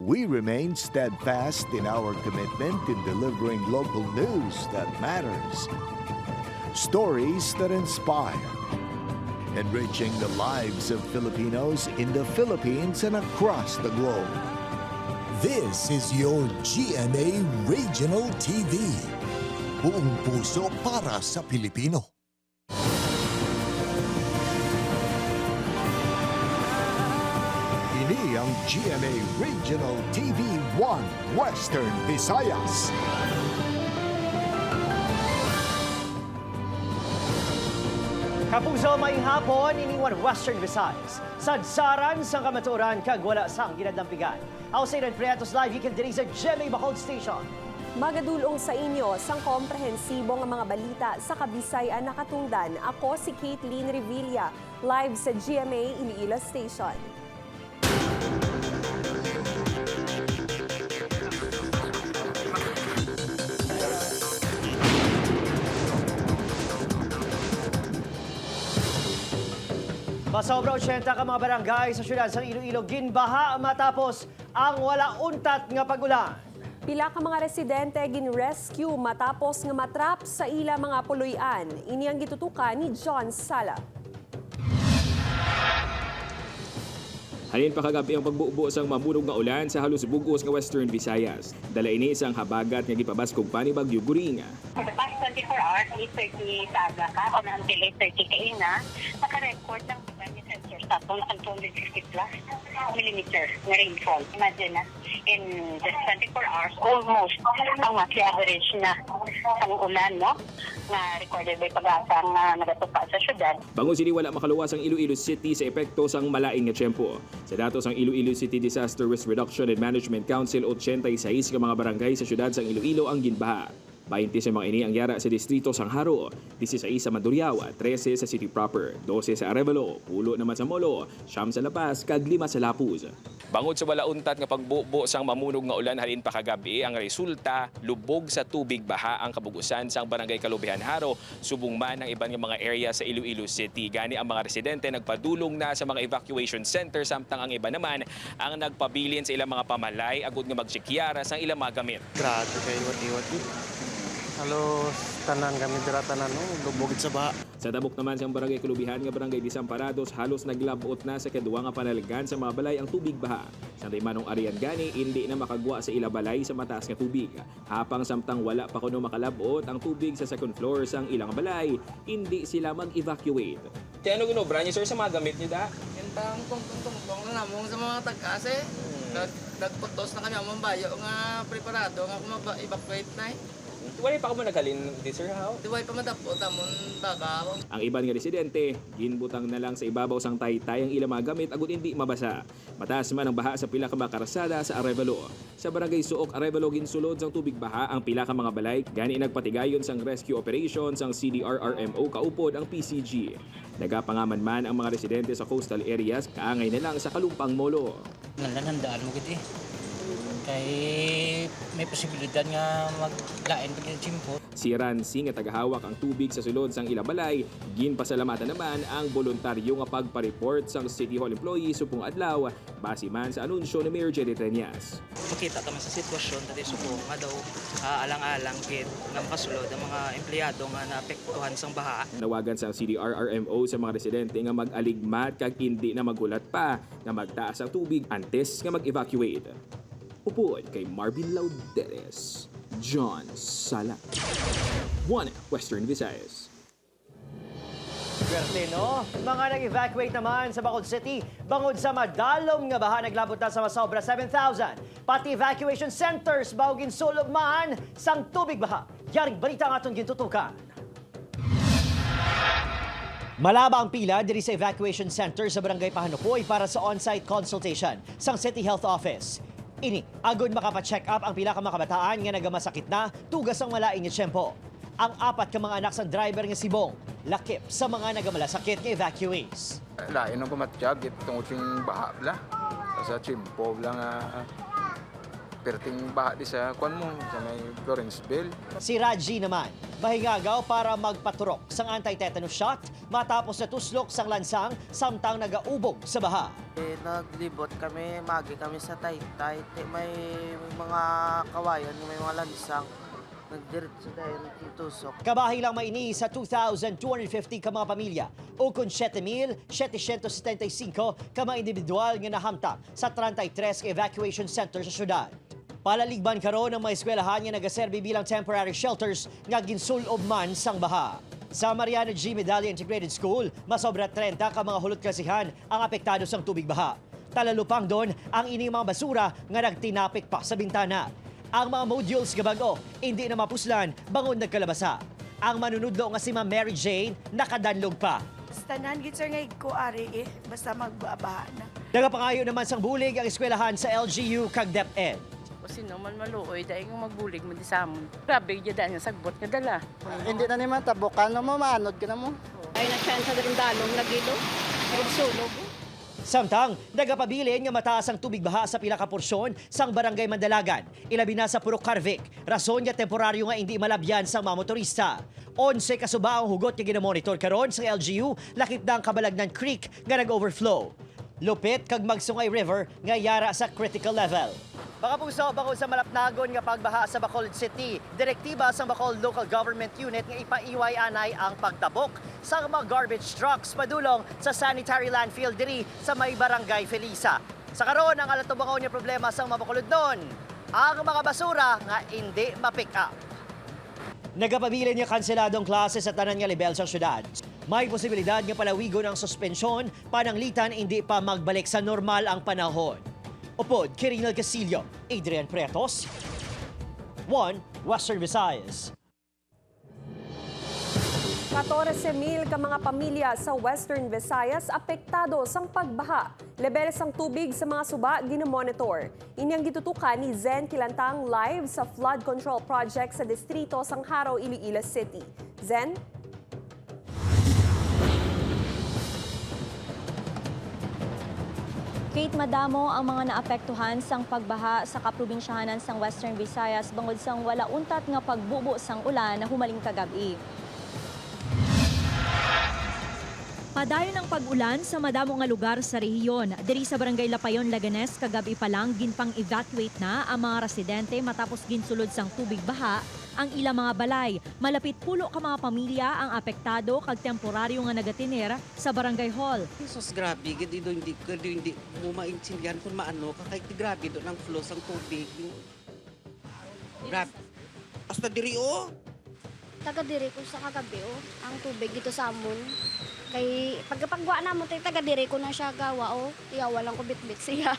we remain steadfast in our commitment in delivering local news that matters. Stories that inspire. Enriching the lives of Filipinos in the Philippines and across the globe. This is your GMA Regional TV. Buong puso para sa Pilipino. Ini ang GMA Regional TV 1 Western Visayas. Kapuso maing hapon, iniwan Western Visayas. Sadsaran sa kamaturan kag wala sang ginadampigan. Outside and Prietos Live, you can diri sa GMA Bacolod Station. Magadulong sa inyo sang komprehensibong mga balita sa Kabisayan nakatungdan. Ako si Caitlin Revilla, live sa GMA Iloilo Station. Masobra 80 ka mga barangay sa syudad sa Iloilo ginbaha matapos ang wala untat nga pagulan. Pila ka mga residente gin-rescue matapos nga matrap sa ila mga puloy-an. Ini ang gitutukan ni John Sala. Halin pa kagabi ang pagbuubo sang mamunog nga ulan sa halos bugos nga Western Visayas. Dala ini isang habagat nga gipabaskog pa ni Bagyo Guring. For the past 24 hours, 8:30 sa aga ka, o until 8:30 kaina, naka-record ng ni sensor sa ito ng 260 plus millimeter na rainfall. Imagine na, in just 24 hours, almost ang monthly average na ang ulan, no? Na recorded by pag-asa nga nagatupa sa syudad. Bango sini wala makaluwas ang Iloilo City sa epekto sang malaing nga tiyempo. Sa datos ang Iloilo City Disaster Risk Reduction and Management Council, 86 ka mga barangay sa syudad sang Iloilo ang ginbaha. 20 sa mga ini ang yara sa distrito sang Haro, 16 sa Mandurriaga, 13 sa City Proper, 12 sa Arevalo, 10 naman sa Molo, 9 sa La Paz, kag 5 sa Lapuz. Bangod sa wala untat nga pagbubo sang mamunog nga ulan halin pa kagabi, ang resulta lubog sa tubig baha ang kabugusan sang Barangay Kalubihan Haro, subong man ang iban nga mga area sa Iloilo City. Gani ang mga residente nagpadulong na sa mga evacuation center samtang ang iba naman ang nagpabilin sa ilang mga pamalay agud nga magsikyara sang ilang mga gamit. Grabe kayo iwat-iwat yun. Halos tanan kami dira tanan lubog sa baha. Sa tabok naman sa Barangay Kalubihan nga Barangay Desamparados, halos naglabot na sa kaduwa nga panaligan sa mga balay ang tubig baha. Sa manong arian gani, hindi na makagwa sa ila balay sa mataas nga tubig. Hapang samtang wala pa kuno makalabot ang tubig sa second floor sang ilang balay, hindi sila mag-evacuate. Kaya ano ginobra niyo sir sa mga gamit niyo da? Kentang tungtong na namong sa mga tag-ase. Nagputos na kami ang bayo nga preparado nga kuma-evacuate na Wala pa ka mo naghalin di sir how? Diway pa madapot amon tagaw. Ang iban nga residente, ginbutang na lang sa ibabaw sang taytay ang ilang mga gamit agud hindi mabasa. Mataas man ang baha sa pila ka mga karsada sa Arevalo. Sa Barangay Suok, Arevalo ginsulod sang tubig baha ang pila ka mga balay, gani nagpatigayon sang rescue operation sang CDR-RMO kaupod ang PCG. Nagapangaman man ang mga residente sa coastal areas, kaangay na lang sa Kalumpang Molo. Nanandaan mo giti. Kay may posibilidad nga maglain pag yung chimpo. Si Ransi nga tagahawak ang tubig sa sulod sang ilabalay, ginpasalamatan naman ang voluntaryo nga pagpa-report sang City Hall employee supong adlaw, base man sa anunsyo ni Mayor Jerry Treñas. Makita taman sa sitwasyon dati supong nga daw alang-alang kit nga makasulod ang mga empleyado nga naapektuhan sang baha. Nawagan sang CDR-RMO sa mga residente nga mag-aligmat kag hindi na magulat pa nga magtaas ang tubig antes nga mag-evacuate. Upuan kay Marvin Lauderes, John Sala, 1 Western Visayas. Swerte, no? Mga nag-evacuate naman sa Bacolod City, bangod sa madalom nga baha naglabot na sa masobra 7,000. Pati evacuation centers bawgin sulog man sang tubig baha. Yaring balita nga itong gintutukan. Malaba ang pila diri sa evacuation center sa Barangay Pahanukoy para sa on-site consultation sang City Health Office. Ini, agod makapacheck up ang pila ka mga kabataan nga nagamasakit na tugas ang malaing nga tiyempo. Ang 4 ka mga anak sa driver nga si Bong, lakip sa mga nagamalasakit nga evacuees. Lain ang pumatiyag, itong uting baha bla. Sa chimpo bla nga perting baha di sa kuan mo sa may Lawrenceville. Si Raji naman, mahingagaw para magpaturok sang anti-tetanus shot matapos natuslok sang lansang samtang nagaubog sa baha. Naglibot kami, magi kami sa Taytay. May mga kawayan, may mga lansang. Nagdiretso dahil itusok. Kabahay lang maini sa 2,250 ka mga pamilya o kung 7,775 ka mga individual nga nahamtang sa 33 evacuation center sa syudad. Palaligban karon ang mga eskwelahan nga nagaserbi bilang temporary shelters nga ginsulob man sang baha. Sa Mariano G. Medalla Integrated School, masobra 30 ka mga hulot klasihan ang apektado sang tubig baha. Talalupang doon ang ining mga basura nga nagtinapik pa sa bintana. Ang mga modules gabago, hindi na mapuslan, bangon nagkalabasa. Ang manunudlo nga si Ma'am Mary Jane, nakadanlog pa. Tanan gid sir nga ari basta magbabaha na. Nagapangayo naman sang bulig ang eskwelahan sa LGU kag DepEd. Kasi naman maluoy dahil nga magbulig mo di sa amon. Grabe gyud nga sagbot nga dala. Hindi na naman tabukan mo, maanod ka na mo. Ay na chance rin dalong nagilo. Sulog. Samtang, nagapabilin nga mataas ang tubig baha sa pila ka porsyon sang Barangay Mandalagan. Ilabi na sa Purok Carvic. Rason nga temporaryo nga hindi malabyan sang mga motorista. 11 kasuba ang hugot nga ginamonitor karon sa LGU lakip na ang Kabalagnan Creek nga nag-overflow. Lupit kag Magsungay River nga yara sa critical level. Mga puso, bako sa malapnagon nga pagbaha sa Bacolod City, direktiba sa Bacolod Local Government Unit nga ipaiway anay ang pagtabok sa mga garbage trucks padulong sa sanitary landfill diri sa may Barangay Felisa. Sa karon ang alatubangon nga problema sa mga Bacolod noon, ang mga basura nga hindi ma-pick up. Nagapabilin nga kanseladong klase sa tanan nga level sa syudad. May posibilidad nga palawigon ang suspensyon pananglitan hindi pa magbalik sa normal ang panahon. Upod, Kirinal Casillo, Adrian Pretos, 1 Western Visayas. 14,000 ka mga pamilya sa Western Visayas apektado sang pagbaha. Lebeles sang tubig sa mga suba ginomonitor. Inyang gitutukan ni Zen Kilantang live sa flood control project sa distrito sang Haro, Iloilo City. Zen? Kate, madamo ang mga naapektuhan sang pagbaha sa kaprobinsyahanan sang Western Visayas bangod sang wala untat nga pagbubo sang ulan na humaling kagabi. Padayon ang pag-ulan sa madamo nga lugar sa rehiyon. Diri sa Barangay Lapayon, Laganes, kagabi pa lang ginpang-evacuate na ang mga residente matapos ginsulod sang tubig baha ang ilang mga balay. Malapit pulo ka mga pamilya ang apektado kag temporaryo nga nagatiner sa Barangay Hall. Sus, grabe, hindi mo maintindihan kung maano ka kay grabe doon ang flow sang tubig. Grabe. Basta diri o. Taga diri ko sa kagabi ang tubig dito sa amon. Kay pagkapagwa na mo taga diri ko na siya gawa iyawa lang ko bitbit siya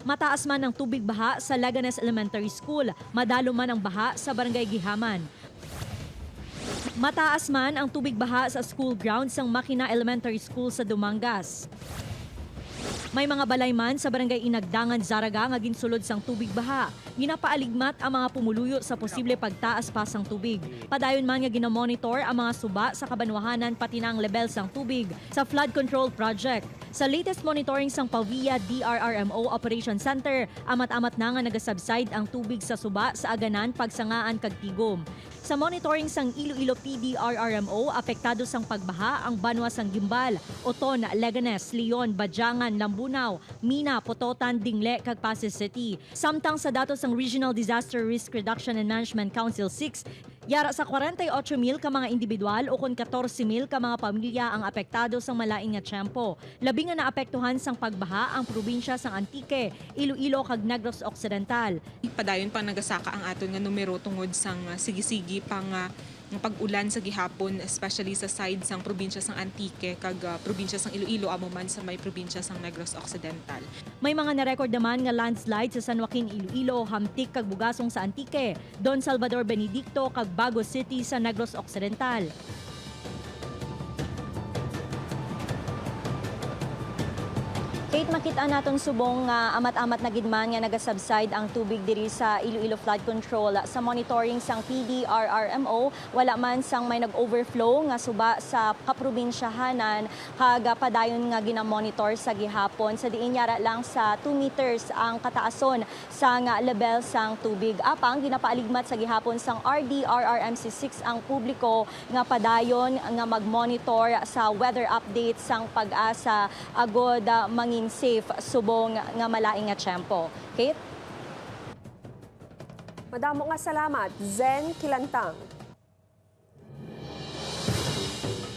Mataas man ang tubig baha sa Laganes Elementary School, madalo man ang baha sa Barangay Gihaman. Mataas man ang tubig baha sa school grounds ng Makina Elementary School sa Dumangas. May mga balay man sa Barangay Inagdangan, Zaraga nga ginsulod sang tubig baha. Ginapaaligmat ang mga pumuluyo sa posible pagtaas pa sang tubig. Padayon man nga ginamonitor ang mga suba sa kabanwahanan pati na ang level sang tubig sa flood control project. Sa latest monitoring sang Pavia DRRMO Operation Center, amat-amat na nga nagasubside ang tubig sa suba sa Aganan, Pagsangaan kag Tigom. Sa monitoring sang Iloilo PDRRMO, apektado sang pagbaha ang banwa sang Gimbal, Oton, Leganes, Leon, Badyangan, Lambunaw, Mina, Pototan, Dingle, kag Pasig City. Samtang sa datos sang Regional Disaster Risk Reduction and Management Council 6, yara sa 48,000 ka mga individual o kun 14,000 ka mga pamilya ang apektado sang malaing nga tiyempo. Labi nga naapektuhan sang pagbaha ang probinsya sang Antique, Iloilo kag Negros Occidental. Padayon pang nagasaka ang aton nga numero tungod sang sige-sige pang pag-ulan sa gihapon, especially sa side sang probinsya sang Antique kag probinsya sang Iloilo amo man sa may probinsya sang Negros Occidental. May mga na-record naman nga landslide sa San Joaquin, Iloilo, Hamtik kag Bugasong sa Antique, Don Salvador Benedicto kag Bago City sa Negros Occidental. Kate, makita naton subong nga amat-amat na gidman nga nagasubside ang tubig diri sa Iloilo Flood Control. Sa monitoring sang PDRRMO, wala man sang may nag-overflow nga suba sa kaprobinsyahanan haga padayon nga ginamonitor sa gihapon. Sa diin yara lang sa 2 meters ang kataason sang level sang tubig. Apang ginapaaligmat sa gihapon sang RDRRMC6 ang publiko nga padayon nga mag-monitor sa weather update sang Pag-asa agod mangin safe subong nga malaing nga tiyempo. Kate? Madamo nga salamat, Zen Kilantang.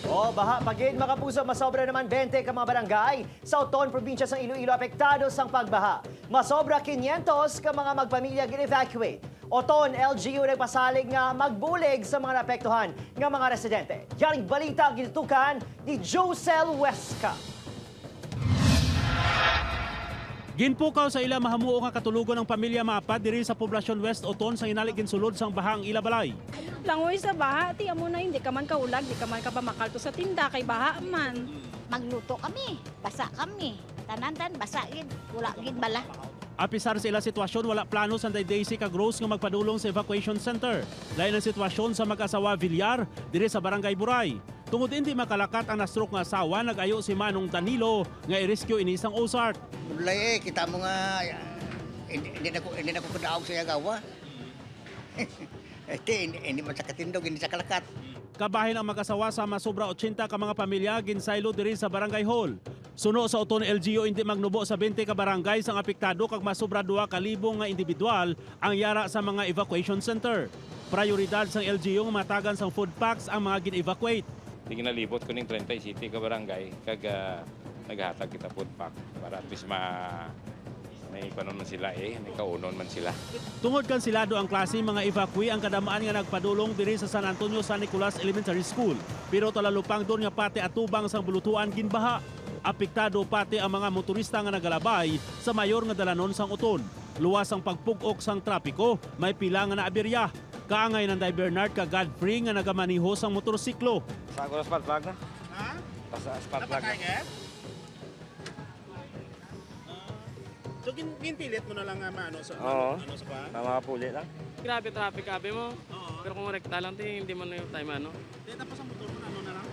Baha pagid mga puso, masobra naman 20 ka mga barangay sa Oton, probinsya sa Iloilo apektado sang pagbaha. Masobra 500 ka mga magpamilya gin-evacuate. Oton, LGU nagpasalig nga magbulig sa mga naapektuhan nga mga residente. Yaring balita ang ginitukan ni Josel Huesca. Ginpukaw sa ila mahamuo nga katulugon ng pamilya mapad diri sa Poblacion West Oton sa inalig ginsulod sang bahang ila balay. Langoy sa baha, ti amo na hindi ka man kaulag, di ka man ka pamakalto sa tinda kay baha man. Magluto kami, basa kami. Tanan-tan basa gid, wala gid bala. Apisar sa ila sitwasyon, wala plano sa Daisy ka Gross nga magpadulong sa evacuation center. Lain ang sitwasyon sa mag-asawa Villar diri sa Barangay Buray. Tungod hindi makalakat ang na-stroke nga asawa, nag-ayo si Manong Danilo nga i-rescue inisang Ozark. Mulay kita mo nga hindi na ko kadaog sa yagawa. Hindi man sa katindog, hindi sa kalakat. Kabahin ang mag-asawa sa masobra 80 ka mga pamilya ginsaylo diri sa Barangay Hall. Suno sa Oton LGU hindi magnubo sa 20 ka barangay sang apektado kag masobra 2,000 nga individual ang yara sa mga evacuation center. Prioridad sang LGU nga matagan sang food packs ang mga gin-evacuate. Ginalibot ko ning 30 city ka barangay kag naghatag kita food pack para at least may panon man sila may kaunon man sila. Tungod kansilado ang klase mga evacuee ang kadamaan nga nagpadulong diri sa San Antonio San Nicolas Elementary School. Pero talalupang doon nga pati atubang sang bulutuan ginbaha. Apektado pati ang mga motorista nga nagalabay sa mayor nga dalanon sang Oton. Luwas ang pagpugok sang trapiko, may pila nga naaberya. Kaangay ng Day Bernard ka Godfrey nga nagamaniho sang motorsiklo. Sa ko spark plug na? Ha? Sa spark plug. So ginpilit mo na lang ano sa ano sa pa? Mga pulit lang. Grabe traffic abi mo. Pero kung rekta lang hindi man yung time ano. Tapos ang motor mo ano na lang?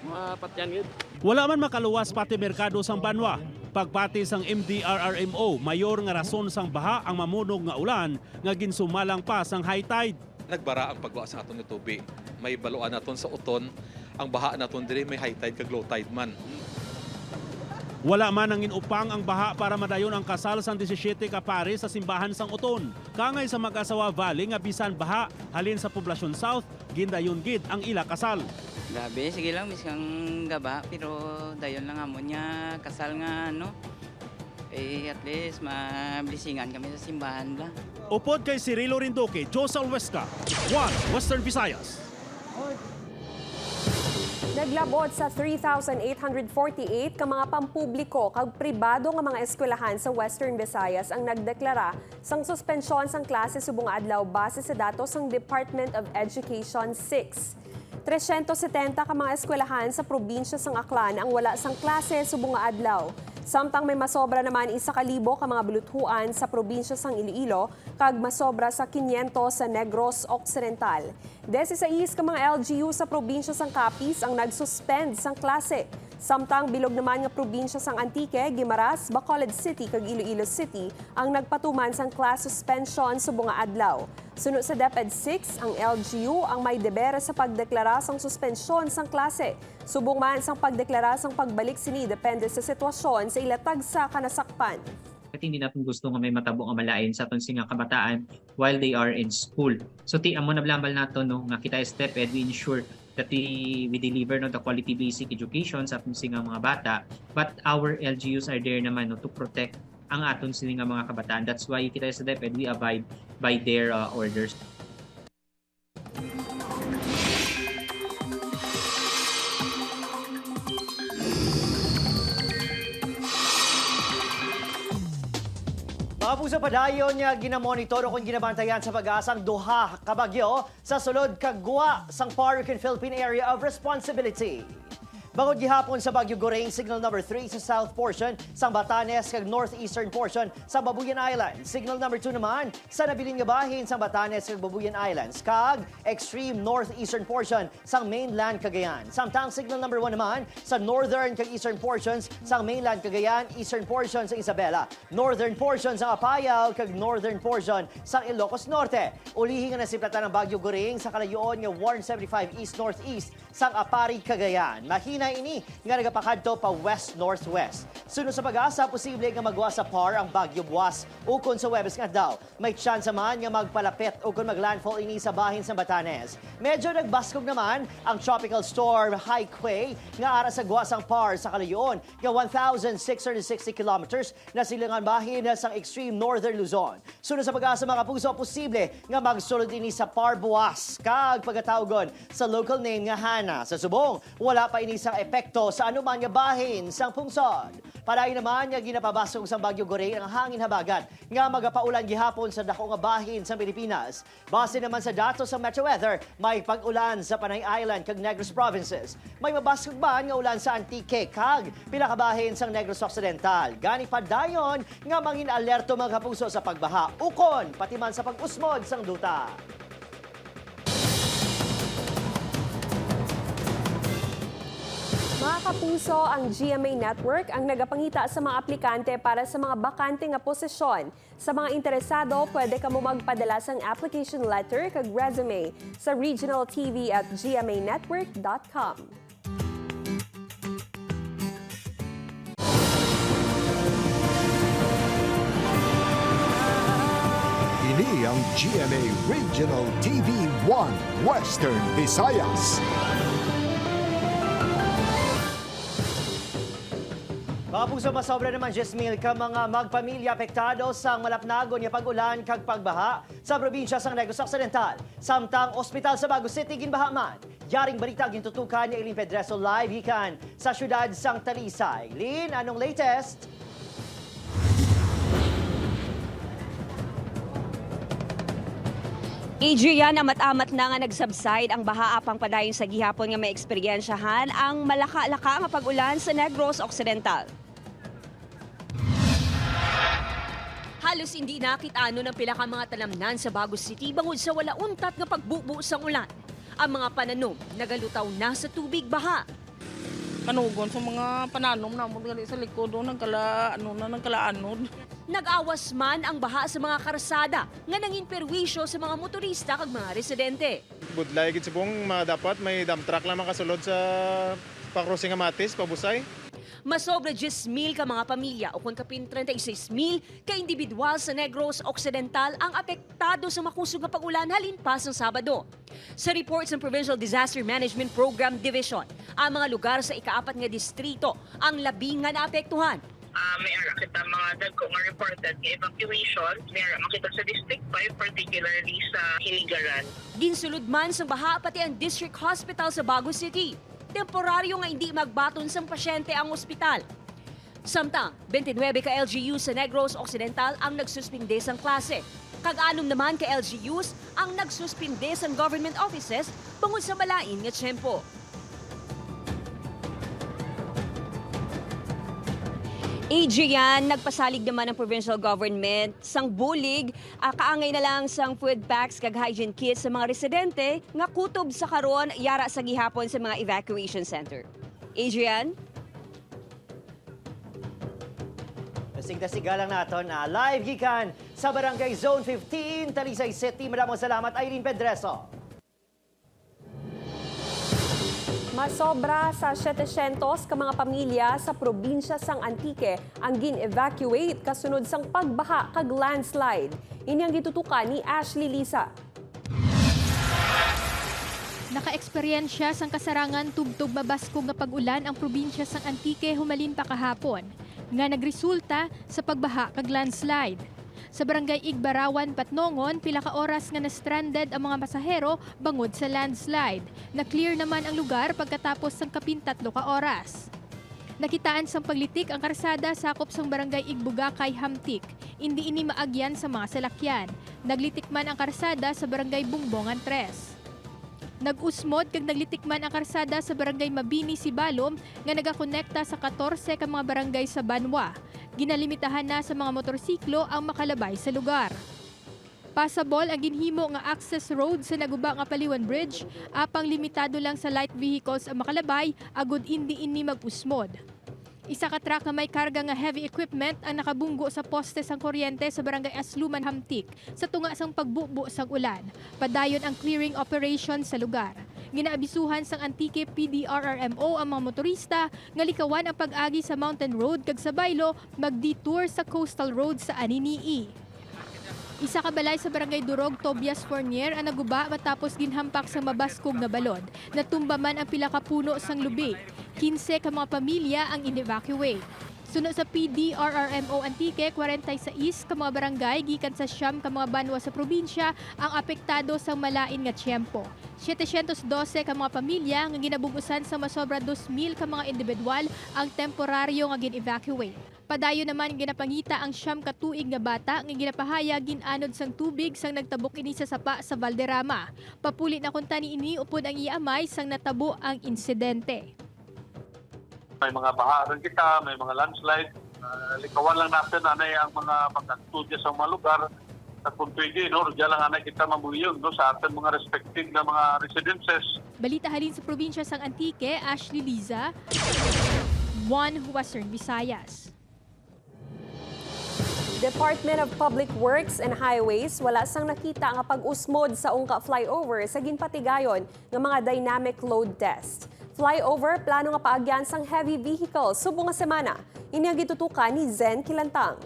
Mga patyan gid. Wala man makaluwas pati merkado sang Banwa. Pagpati sang MDRRMO, mayor nga rason sang baha ang mamunog nga ulan nga ginsumalang pa sang high tide. Nagbara ang pagwa sa aton nga tubig. May baluan naton sa Oton, ang baha naton diri may high tide kag low tide man. Wala man ang inupang ang baha para madayon ang kasal sang 17 ka pare sa simbahan sang Oton. Kangay sa mag-asawa Valley nga bisan baha halin sa Poblacion South, gindayon gid ang ila kasal. Grabe, sige lang miskang gaba pero dayon lang amon niya kasal nga ano. At least mablisingan kami sa simbahan la. Upod kay Cirilo Rindoque, Josel Huesca, 1 Western Visayas. Naglabot sa 3,848 ka mga pampubliko kag pribado nga mga eskwelahan sa Western Visayas ang nagdeklara sang suspensyon sang klase subong adlaw base sa datos sang Department of Education 6. 370 ka mga eskwelahan sa probinsya sang Aklan ang wala sang klase subong adlaw. Samtang may masobra naman 1,000 ka mga buluthuan sa probinsya sang Iloilo kag masobra sa 500 sa Negros Occidental. 16 ka mga LGU sa probinsya sang Capiz ang nagsuspend sang klase. Samtang bilog naman nga probinsya sang Antique, Guimaras, Bacolod City kag Iloilo City ang nagpatuman sang class suspension subong adlaw. Sunod sa DepEd 6, ang LGU ang may debere sa pagdeklara sang suspensyon sang klase. Subong man sang pagdeklara sang pagbalik sini depende sa sitwasyon sa ilatag sa kanasakpan. At hindi natin gusto nga may matabo nga malain sa aton singa kabataan while they are in school. So ti amo na blambal nato no nga kita step ed we ensure that we deliver no the quality basic education sa aton singa mga bata, but our LGUs are there naman no to protect ang aton singa mga kabataan. That's why kita sa DepEd we abide by their orders. Mga puso padayon nga ginamonitor o kung ginabantayan sa pag-asang duha kabagyo sa sulod kagwa sang Park and Philippine Area of Responsibility. Bangod gihapon sa Bagyo Gorain, signal number 3 sa south portion, sa Batanes kag northeastern portion sa Babuyan Islands. Signal number 2 naman sa nabilin nga bahin sa Batanes kag Babuyan Islands kag extreme northeastern portion sa mainland Cagayan. Samtang signal number 1 naman sa northern kag eastern portions sa mainland Cagayan, eastern portion sa Isabela, northern portion sa Apayao kag northern portion sa Ilocos Norte. Ulihin nga nasiplatan ng Bagyo Gorain sa kalayuon nga 175 east-northeast sa Apari, Cagayan. Mahina ini nga nagapakadto pa west-northwest. Sunod sa pag-asa, posible nga magwa sa par ang Bagyo Buwas ukon sa Huwebes nga daw. May chance man nga magpalapit ukon maglandfall ini sa bahin sa Batanes. Medyo nagbaskog naman ang tropical storm Haikway nga ara sa guwasang par sa kalayuon nga 1,660 kilometers na silangan bahin sa extreme northern Luzon. Sunod sa pag-asa mga kapuso, posible nga magsulod ini sa par Buwas kag pagkatawgon sa local name nga Hana. Sa subong, wala pa inisang epekto sa anuman nga bahin sang pungsod. Padayon naman nga ginapabasog sa Bagyo Gorain ang hangin habagat nga magapaulan gihapon sa dako nga bahin sa Pilipinas. Base naman sa datos sa Metro Weather, may pag-ulan sa Panay Island kag Negros Provinces. May mabasog man nga ulan sa Antique kag pila ka bahin sang Negros Occidental. Gani padayon nga mangin alerto mga kapuso sa pagbaha ukon pati man sa pag-usmod sang duta. Mga kapuso, ang GMA Network ang nagapangita sa mga aplikante para sa mga bakante nga posisyon. Sa mga interesado, pwede ka mo magpadala sang application letter kag resume sa regionaltv@gmanetwork.com. Ini ang GMA Regional TV 1 Western Visayas. Mga puso, masobra naman 10,000 ka mga magpamilya apektado sa malapnagon nga pag-ulan kag pagbaha sa probinsya sang Negros Occidental. Samtang ospital sa Bago City ginbaha man. Yaring balita gintutukan ni Eileen Pedreso live hikan sa syudad sang Talisay. Lin, anong latest? Adrian, amat-amat na nga nagsubside ang baha apang padayon sa gihapon nga may eksperyensyahan ang malaka-laka nga pag-ulan sa Negros Occidental. Halos hindi nakit-ano ng pila ka mga talamnan sa Bago City bangod sa wala untat nga pagbubo sang ulan. Ang mga pananom nagalutaw na sa tubig baha. Kanugon sa mga pananom namon gali sa likod nagkalaanod. Nag-awas man ang baha sa mga karsada nga nangin perwisyo sa mga motorista kag mga residente. Budlay gid sibong dapat may dump truck lang makasulod sa pa-crossing nga Matis, pabusay. Masobra 10,000 ka mga pamilya o kung kapin 36,000 ka individual sa Negros Occidental ang apektado sa makusog nga pag-ulan halin pa sa Sabado. Sa reports ng Provincial Disaster Management Program Division, ang mga lugar sa ikaapat nga distrito ang labing nga naapektuhan. May ara kita mga dagko nga reported nga evacuation. May ara makita sa District 5, particularly sa Hiligaran. Ginsulod man sa baha pati ang District Hospital sa Bago City. Temporaryo nga hindi magbaton sang pasyente ang ospital. Samtang, 29 ka LGU sa Negros Occidental ang nagsuspinde sang klase. Kag-anom naman ka LGUs ang nagsuspinde sang government offices bangod sa malain nga tiyempo. Adrian, nagpasalig naman ang provincial government sang bulig, kaangay na lang sang food packs kag hygiene kits sa mga residente nga kutob sa karon yara sa gihapon sa mga evacuation center. Adrian? Tasig-tasiga lang naton live gikan sa Barangay Zone 15, Talisay City. Maraming salamat, Eileen Pedreso. Masobra sa 700 ka mga pamilya sa probinsya sang Antique ang gin-evacuate kasunod sang pagbaha kag landslide. Ini ang gitutukan ni Ashley Lisa. Naka-eksperyensya sang kasarangan tubtog mabaskog nga pag-ulan ang probinsya sang Antique humalin pa kahapon nga nagresulta sa pagbaha kag landslide. Sa barangay Igbarawan, Patnongon, pila ka oras nga na-stranded ang mga pasahero bangod sa landslide. Na-clear naman ang lugar pagkatapos sang kapin 3 ka oras. Nakitaan sang paglitik ang karsada sakop sang barangay Igbugakay, Hamtik. Hindi ini maagyan sa mga salakyan. Naglitik man ang karsada sa barangay Bungbongan 3. Nag-usmod kag naglitikman ang karsada sa barangay Mabini, Sibalom nga nagakonekta sa 14 ka mga barangay sa Banwa. Ginalimitahan na sa mga motorsiklo ang makalabay sa lugar. Passable ang ginhimo nga access road sa naguba nga Paliwan Bridge, apang limitado lang sa light vehicles ang makalabay, agud hindi ini mag-usmod. Isa ka truck na may karga nga heavy equipment ang nakabunggo sa poste sang kuryente sa barangay Asluman, Hamtik sa tunga sang pagbubo sang ulan. Padayon ang clearing operation sa lugar. Ginaabisuhan sang Antique PDRRMO ang mga motorista nga likawan ang pag-agi sa Mountain Road kag sa Baylo mag-detour sa Coastal Road sa Aninii. Isa ka balay sa barangay Durog, Tobias Fournier ang naguba matapos ginhampak sa mabaskog nga balod. Natumba man ang pila ka puno sang lubi. 15 ka mga pamilya ang in-evacuate. Sunod sa PDRRMO Antique, 46 ka mga barangay gikan sa siyam ka mga banwa sa probinsya ang apektado sa malain nga tiyempo. 712 ka mga pamilya nga ginabugusan sa masobra 2,000 ka mga individual ang temporaryo nga gin-evacuate. Padayon naman ginapangita ang siyam ka tuig nga bata nga ginapahaya ginanod sang tubig sang nagtabok ini sa sapa sa Valderrama. Papuli na kunta ni ini upod ang iamay sang natabo ang insidente. May mga baha rin kita, may mga landslide. Likawan lang natin anay ang mga pag-studya sa mga lugar. At kung pwede, no, diyan lang anay kita mamuyon no, sa ating mga respective na mga residences. Balita halin sa probinsya sang Antique, Ashley Liza, One Western Visayas. Department of Public Works and Highways wala sang nakita nga pag-usmod sa Ungka flyover sa ginpatigayon ng mga dynamic load test. Flyover plano nga paagyan sang heavy vehicles subong nga semana. Ini ang gitutukan ni Zen Kilantang.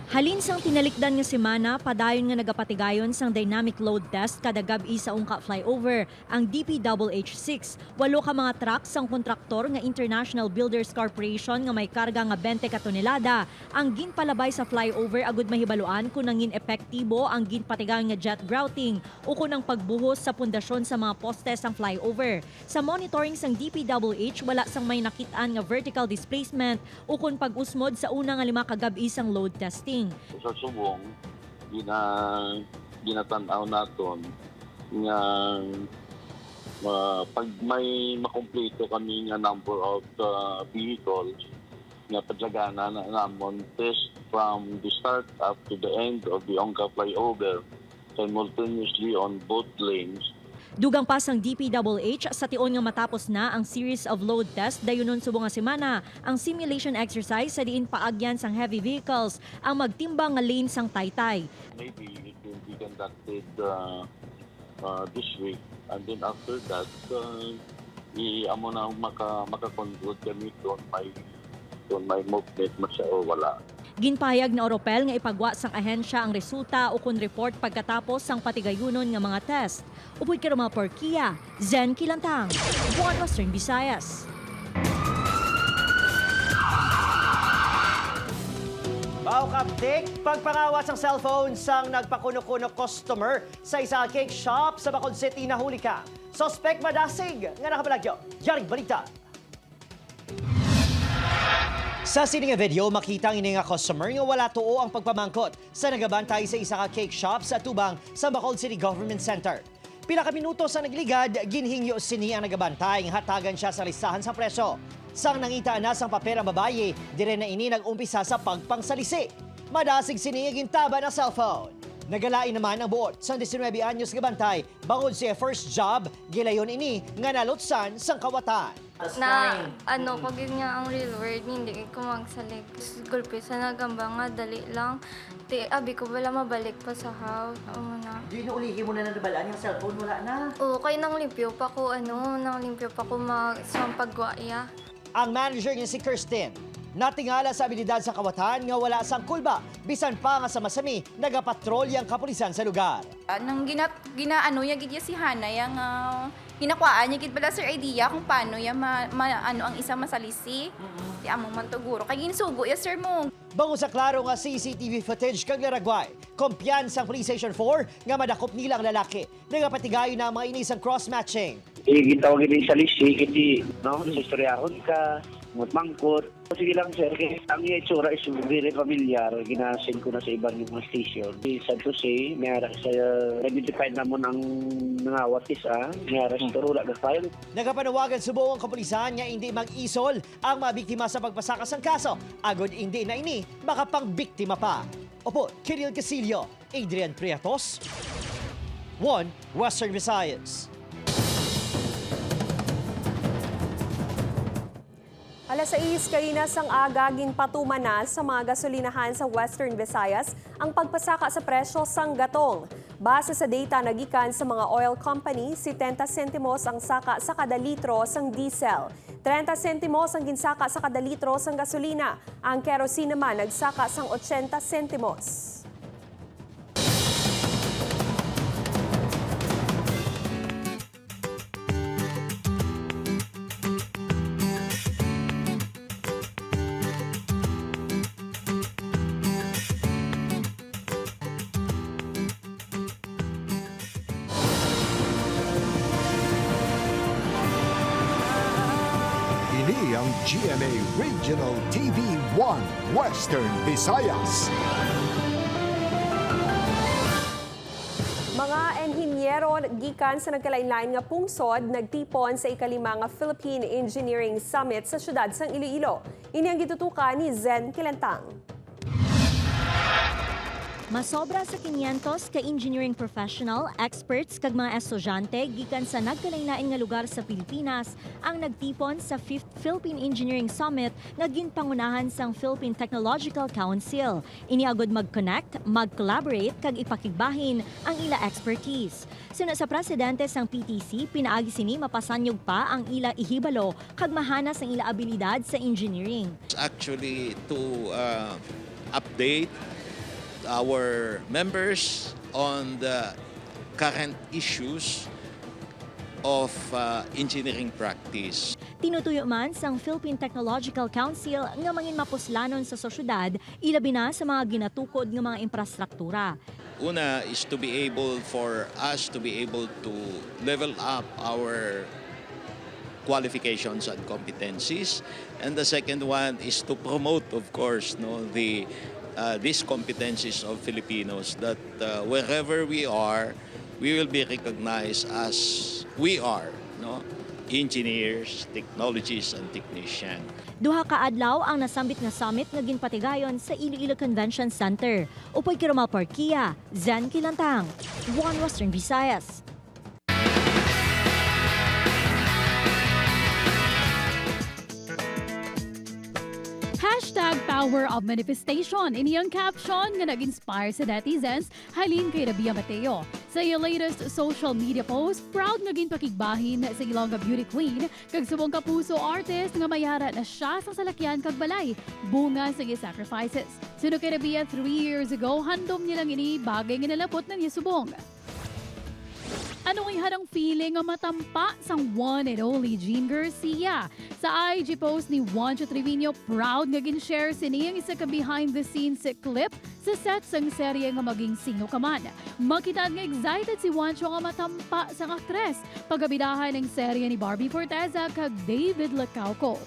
Halin sang tinalikdan nga semana, padayon nga nagapatigayon sang dynamic load test kada gabi sa Ungka flyover ang DPWH-6. 8 ka mga truck sang kontraktor nga International Builders Corporation nga may karga nga 20 ka tonelada ang ginpalabay sa flyover agud mahibaluan kung nangin epektibo ang ginpatigayon nga jet grouting o kung ang pagbuhos sa pundasyon sa mga poste sang flyover. Sa monitoring sang DPWH, wala sang may nakitaan nga vertical displacement o kung pag-usmod sa una nga 5 ka gabi sang load testing. Sa subong, ginatanaw naton nga pag may makumpleto kami nga number of vehicles nga padyagana na namon test from the start up to the end of the Ongka flyover simultaneously on both lanes. Dugang pa sang DPWH sa tion nga matapos na ang series of load test dayonon subong nga semana ang simulation exercise sa diin paagyan sang heavy vehicles ang magtimbang nga lane sang Taytay. Maybe it will be conducted this week and then after that amo na makakonduct kami doon may movement man siya o wala. Ginpahayag na Oropel nga ipagwa sang ahensya ang resulta o kun report pagkatapos sang patigayunon nga mga test. Upoy Karama Porkia, Zen Kilantang, One Western Visayas. Kaptik, pagpangawas ng cellphone sang nagpakuno-kuno customer sa isang cake shop sa Bacolod City nahuli ka. Suspect madasig nga nakabalagyo. Yaring balita. Sa sining nga video, makita ang ini nga customer nga wala tuo ang pagpamangkot sa nagabantay sa isa ka cake shop sa tubang sa Bacolod City Government Center. Pila ka minuto sa nagligad, ginhingyo sini ang nagabantay nga hatagan siya sa listahan sa presyo. Sang nangita na sang paper ang babaye, dire na ini nag-umpisa sa pagpangsalisi. Madasig sini gintaba ng cellphone. Nagalain naman ang buot sa 19 anyos gabantay, bangod siya first job, gilayon ini nga nalutsan sang kawatan. Na pag yun nga ang real word, hindi ko magsalig. Gulpi sa nagamba nga, dali lang. Abi ko wala mabalik pa sa house. Di na ulihin mo na nabalaan yung cellphone, wala na. Oo, kaya nang limpyo pa ko, sa pagwaya. Ang manager niya si Kirsten, natingala sa abilidad sa kawatan nga wala sang kulba, bisan pa nga sa masami, nagapatrolya ang kapulisan sa lugar. Nang ginaano niya gid si Hana yang hinakwaan niya gid pala sir idea kung paano ya ang isa masalisi. Di among mantuguro kay ginsugo ya sir mo. Bango sa klaro nga CCTV footage kag laragway, kumpiyansa ang Police Station 4 nga madakop nila ang lalaki. Nagapatigayo na ang mga inisang cross-matching. Gitawag din sa lisi, kiti, no? Sa istoryahon ka, mangkot. Sige lang sir, kasi ang itsura is very familiar. Ginasin ko na sa ibang mga station. Sad to say, may aras sa identified namon ang nangawat isa, may aras turula na file. Nagapanawagan sa buong kapulisan nga hindi mag-isol ang mga biktima sa pagpasakas ng kaso. Agod hindi na ini, baka pang biktima pa. Opo, Kiril Casillo, Adrian Prietos, 1 Western Visayas. Alas 6 kanina sang aga ginpatuman na sa mga gasolinahan sa Western Visayas ang pagpasaka sa presyo sang gatong. Base sa data nagikan sa mga oil company, 70 sentimos ang saka sa kada litro sang diesel. 30 sentimos ang ginsaka sa kada litro sang gasolina. Ang kerosene naman nagsaka sang 80 sentimos. Ini ang GMA Regional TV 1 Western Visayas. Mga enhinyero gikan sa nagkalain-lain nga pungsod nagtipon sa ikalima nga Philippine Engineering Summit sa syudad sang Iloilo. Ini ang gitutukan ni Zen Kilantang. Masobra sa 500 ka engineering professional, experts kag mga estudyante gikan sa nagkalain-lain nga lugar sa Pilipinas ang nagtipon sa 5th Philippine Engineering Summit nga ginpangunahan sang Philippine Technological Council. Iniagod mag-connect, mag-collaborate kag ipakigbahin ang ila expertise. Suna sa presidente sang PTC, pinaagi sini mapasanyog pa ang ila ihibalo kag mahanas ang ila abilidad sa engineering. Actually to update our members on the current issues of engineering practice. Tinutuyo man sang Philippine Technological Council nga mangin mapuslanon sa sosyedad, ilabi na sa mga ginatukod nga mga infrastruktura. Una is to be able for us to be able to level up our qualifications and competencies, and the second one is to promote, of course, these competencies of Filipinos, that wherever we are, we will be recognized as we are, engineers, technologists, and technicians. Duha ka adlaw ang nasambit nga summit nga ginpatigayon sa Iloilo Convention Center. Upoy kay Romal Parquia, Zen Kilantang, 1 Western Visayas. #Power of Manifestation. Ini ang caption nga nag-inspire sa netizens halin kay Rabia Mateo. Sa iyang latest social media post, proud nga ginpakigbahin sa Ilongga Beauty Queen kag subong kapuso artist nga mayara na siya sa salakyan kag balay, bunga sa iyang sacrifices. Suno kay Rabia 3 years ago, handom niya lang ini bagay nga nalapot ng iya subong. Ano ang ihadang feeling nga matampa sang one and only Jean Garcia? Sa IG post ni Juancho Trevino, proud nga gin-share siniyang isa ka behind-the-scenes clip sa set sang serye nga maging Sino Ka Man. Makita nga excited si Juancho nga matampa sang aktres pagabidahan ng serye ni Barbie Forteza kag David Lacauco.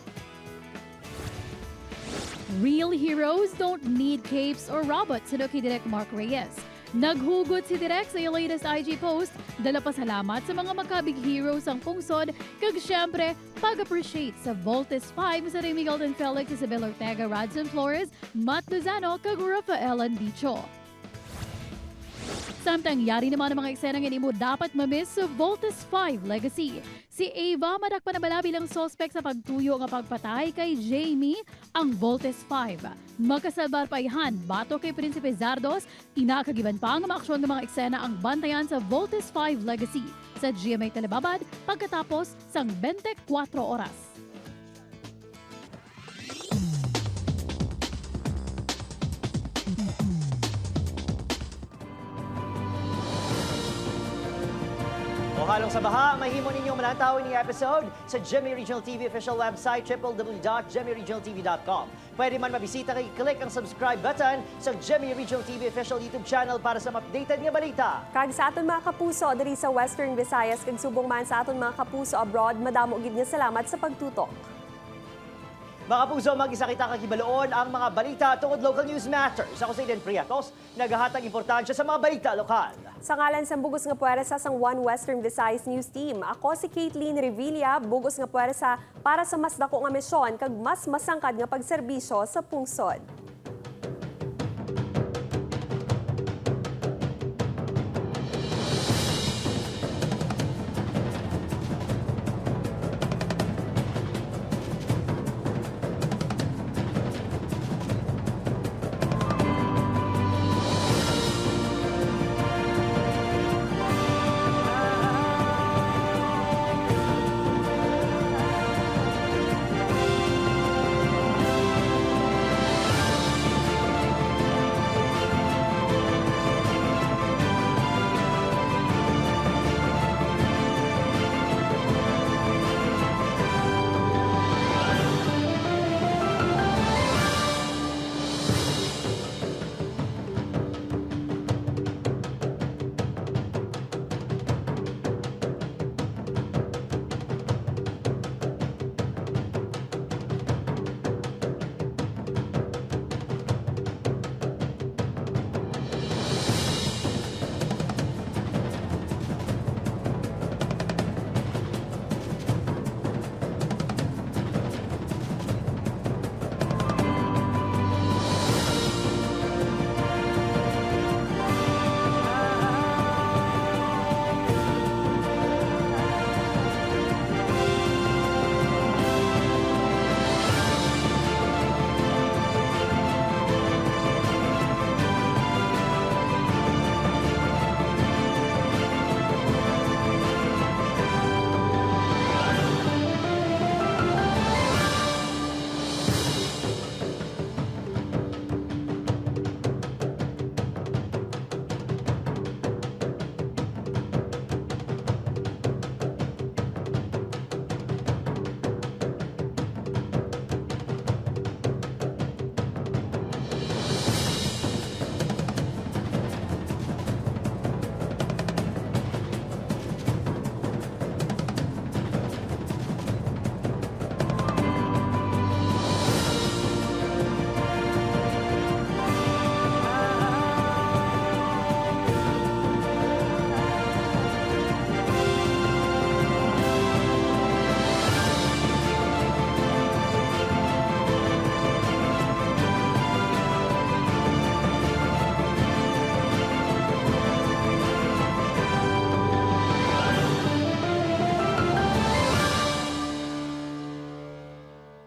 Real heroes don't need capes or robots, sino kay Direk Mark Reyes. Naghugot si Direk sa iyang latest IG post, dala pasalamat sa mga makabig heroes ang pungsod, kag syempre, pag-appreciate sa Voltes 5 sa Remy Golden Felix, Isabel Ortega, Radson Flores, Matt Lozano, kag Rafael Andicho. Samtang yari naman ang mga eksenang mo dapat mamiss sa Voltes 5 Legacy. Si Ava madakpan na bala bilang sospek sa pagtuyo nga pagpatay kay Jamie ang Voltes 5. Makasalbar paihan, bato kay Prinsipe Zardos, inakagiban pa ang maaksyon ng mga eksena ang bantayan sa Voltes 5 Legacy sa GMA Telebabad pagkatapos sang 24 oras. Halong sa baha, mahimo ninyong manatawin ni episode sa GMA Regional TV official website www.gmaregionaltv.com. Pwede man mabisita kay click ang subscribe button sa GMA Regional TV official YouTube channel para sa updated nga balita. Kag sa aton mga kapuso diri sa Western Visayas kag subong man sa aton mga kapuso abroad, madamo gid nga salamat sa pagtutok. Mga puso, mag-isa kita kakibaloon ang mga balita tungod local news matters. Ako si Eden Priatos, naghahatag importansya sa mga balita lokal. Sa ngalan sa Bugos nga Puwersa sang One Western Visayas News Team, ako si Caitlin Revilla, Bugos nga Puwersa para sa mas dako nga misyon kag mas masangkad nga pagserbisyo sa pungsod.